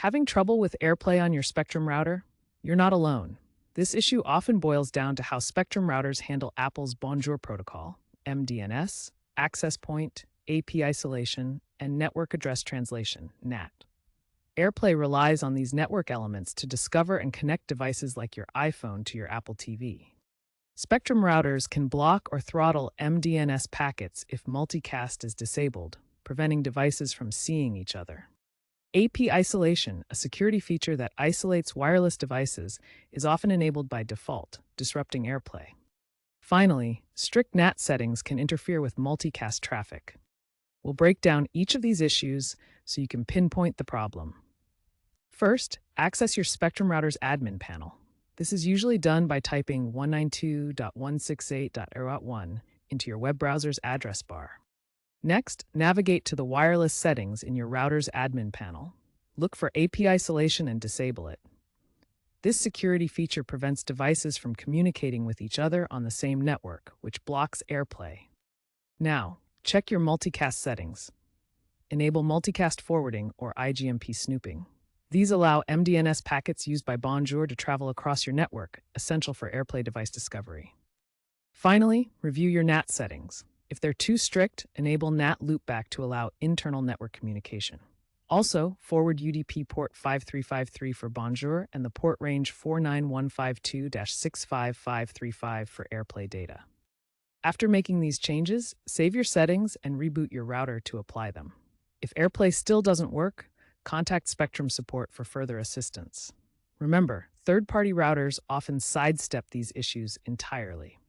Having trouble with AirPlay on your Spectrum router? You're not alone. This issue often boils down to how Spectrum routers handle Apple's Bonjour protocol, mDNS, access point, AP isolation, and network address translation, NAT. AirPlay relies on these network elements to discover and connect devices like your iPhone to your Apple TV. Spectrum routers can block or throttle mDNS packets if multicast is disabled, preventing devices from seeing each other. AP isolation, a security feature that isolates wireless devices, is often enabled by default, disrupting AirPlay. Finally, strict NAT settings can interfere with multicast traffic. We'll break down each of these issues so you can pinpoint the problem. First, access your Spectrum router's admin panel. This is usually done by typing 192.168.0.1 into your web browser's address bar. Next, navigate to the wireless settings in your router's admin panel. Look for AP isolation and disable it. This security feature prevents devices from communicating with each other on the same network, which blocks AirPlay. Now, check your multicast settings. Enable multicast forwarding or IGMP snooping. These allow mDNS packets used by Bonjour to travel across your network, essential for AirPlay device discovery. Finally, review your NAT settings. If they're too strict, enable NAT loopback to allow internal network communication. Also, forward UDP port 5353 for Bonjour and the port range 49152-65535 for AirPlay data. After making these changes, save your settings and reboot your router to apply them. If AirPlay still doesn't work, contact Spectrum support for further assistance. Remember, third-party routers often sidestep these issues entirely.